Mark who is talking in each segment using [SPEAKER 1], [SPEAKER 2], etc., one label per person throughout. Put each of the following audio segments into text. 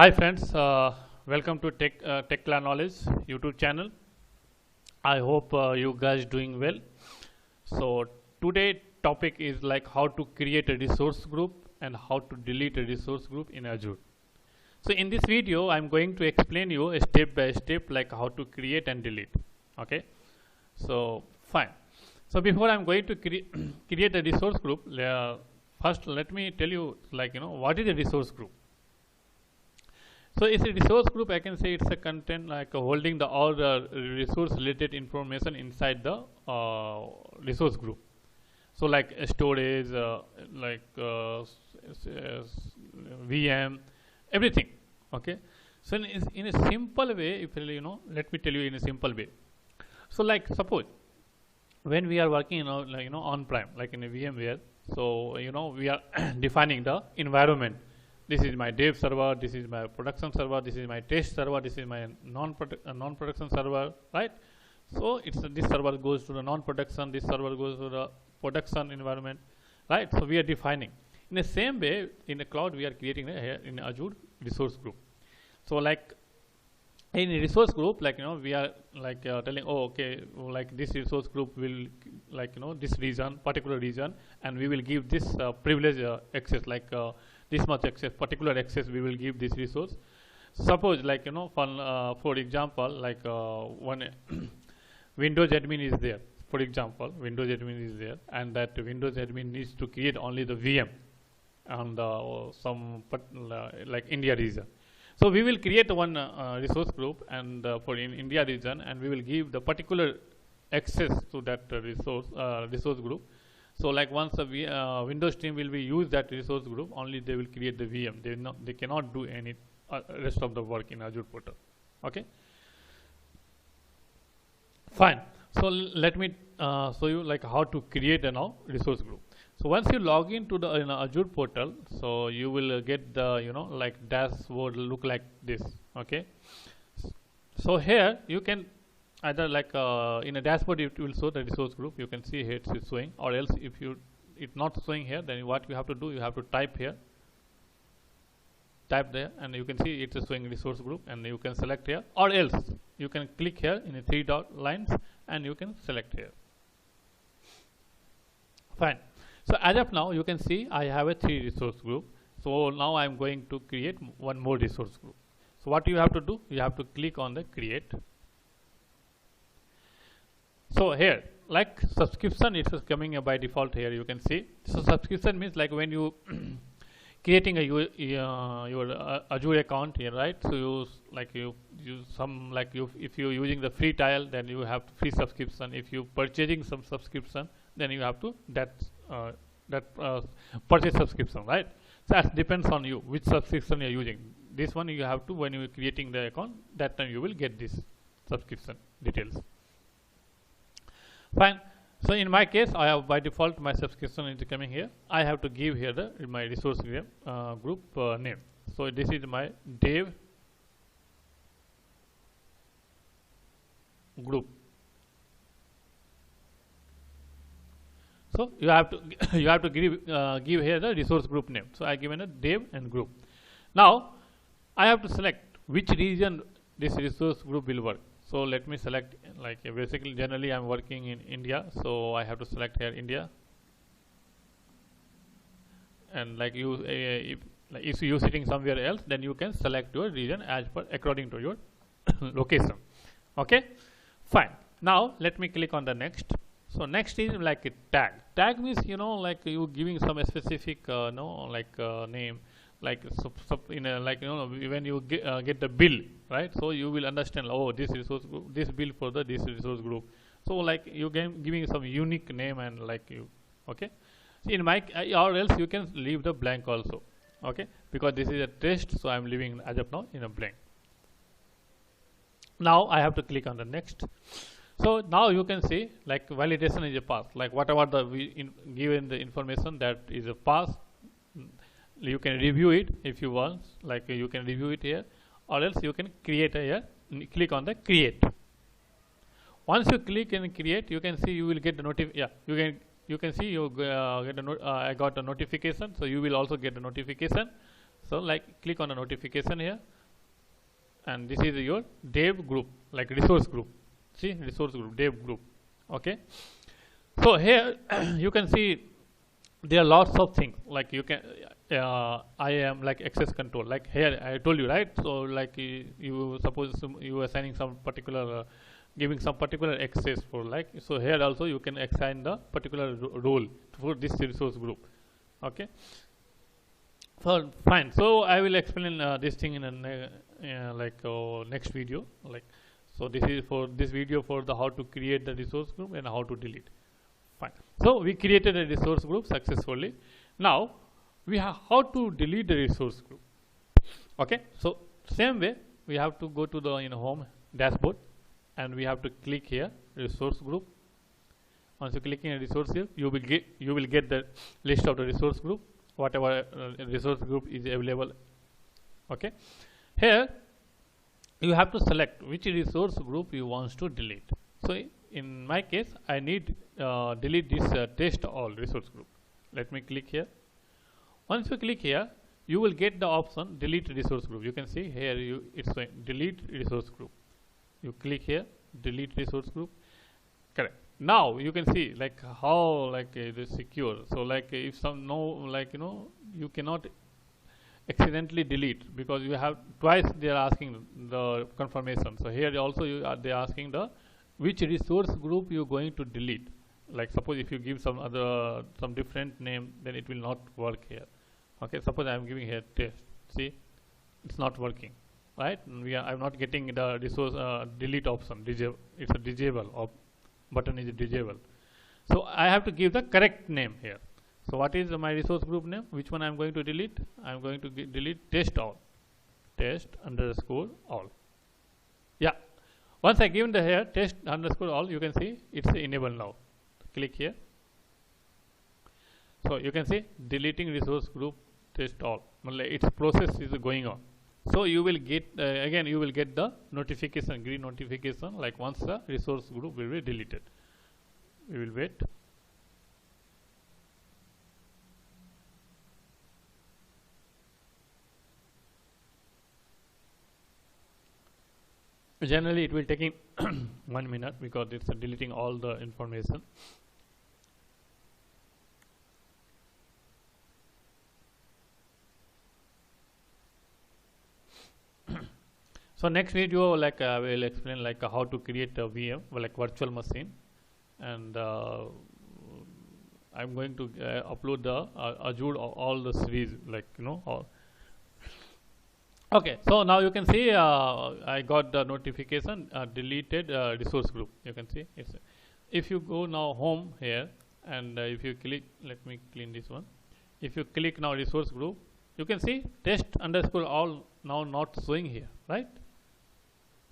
[SPEAKER 1] Hi friends, welcome to Techla Knowledge YouTube channel. I hope you guys doing well. So today topic is like how to create a resource group and how to delete a resource group in Azure. So in this video I'm going to explain you a step by step like how to create and delete. Okay, so fine. So before I'm going to create a resource group, first let me tell you what is a resource group. So it's a resource group. I can say it's a content like holding all the resource related information inside the resource group. So like storage, VM, everything. Okay. So in a simple way, if let me tell you in a simple way. So like suppose when we are working on-prem like in a VMware, so we are defining the environment. This is my dev server, this is my production server, this is my test server, this is my non-production server, right? So this server goes to the non-production, this server goes to the production environment, right? So we are defining. In the same way, in the cloud, we are creating in Azure resource group. So like in a resource group, we are telling, oh, okay, like this resource group will this region, particular region, and we will give this privilege access, this much access, particular access we will give this resource. Suppose for example, one Windows admin is there. For example, Windows admin is there, and that Windows admin needs to create only the VM and like India region. So we will create one resource group and for in India region, and we will give the particular access to that resource group. So like once a Windows team will be use that resource group, only they will create the VM. They cannot do any rest of the work in Azure portal. Okay. Fine. So let me show you like how to create a resource group. So once you log into the Azure portal, so you will get the like dashboard look like this. Okay. So here you can either in a dashboard it will show the resource group. You can see here it's showing, or else if it's not showing here, then what you have to do, you have to type here, type there, and you can see it's showing resource group, and you can select here, or else you can click here in the 3 dot lines and you can select here. Fine. So as of now you can see I have a 3 resource group. So now I'm going to create one more resource group. So what you have to do, you have to click on the create. So here like subscription, it is coming by default here, you can see. So subscription means like when you creating a your Azure account here, right? So if you're using the free trial, then you have free subscription. If you purchasing some subscription, then you have to purchase subscription, right? So that depends on you which subscription you're using. This one you have to, when you're creating the account, that time you will get this subscription details. Fine. So in my case, I have by default my subscription is coming here. I have to give here my resource group name. So this is my dev group. So you have to give here the resource group name. So I given a dev and group. Now I have to select which region this resource group will work. So let me select, basically generally I'm working in India, so I have to select here India. And if you're sitting somewhere else, then you can select your region as per according to your location. Okay, fine. Now let me click on the next. So next is like a tag. Tag means like you giving some specific name, when you get the bill, right? So you will understand, oh, this resource group, this bill for this resource group. So like you giving some unique name and okay. See in my or else you can leave the blank also. Okay, because this is a test, so I'm leaving as of now in a blank. Now I have to click on the next. So now you can see like validation is a pass, like whatever given the information that is a pass. You can review it if you want, you can review it here, or else you can create here. Click on the create. Once you click and create, you can see you will get the you can see you get I got a notification, so you will also get a notification. So like click on the notification here, and this is your dev group, like resource group. See, resource group, dev group. Okay. So here you can see there are lots of things, like you can I am like access control, like here I told you, right? So like you suppose you are assigning some particular giving some particular access for, like, so here also you can assign the particular role for this resource group. Okay. So fine, so I will explain this thing in a next video, like, so this is for this video for the how to create the resource group and how to delete. Fine. So we created a resource group successfully. Now we have how to delete the resource group. Okay. So same way we have to go to the home dashboard, and we have to click here resource group. Once you click in resource here, you will get the list of the resource group, whatever resource group is available. Okay. Here you have to select which resource group you want to delete. So in my case, I need delete this test all resource group. Let me click here. Once you click here, you will get the option delete resource group. You can see here it's saying delete resource group. You click here, delete resource group. Correct. Now you can see like how like it is secure. So like if you cannot accidentally delete, because you have twice they are asking the confirmation. So here also they are asking the which resource group you are going to delete. Like suppose if you give some different name, then it will not work here. Okay, suppose I am giving here test. See, it's not working, right? I'm not getting the resource delete option. It's a disable button is disable. So I have to give the correct name here. So what is my resource group name? Which one I'm going to delete? I'm going to delete test all, test underscore all. Yeah. Once I give the here test underscore all, you can see it's enabled now. Click here. So you can see deleting resource group test all. Its process is going on. So you will get again you will get the notification, green notification, like once the resource group will be deleted. We will wait. Generally it will take 1 minute because it's deleting all the information. So next video, like I will explain like how to create a VM, like virtual machine, and I'm going to upload the Azure all the series, like all. Okay, so now you can see I got the notification deleted resource group. You can see it's, if you go now home here, and if you click, let me clean this one. If you click now resource group, you can see test underscore all now not showing here, right?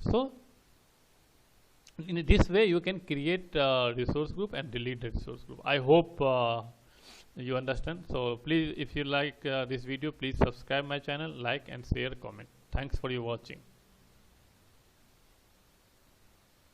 [SPEAKER 1] So in this way you can create resource group and delete the resource group. I hope you understand. So please, if you like this video, please subscribe my channel, like and share, comment. Thanks for your watching.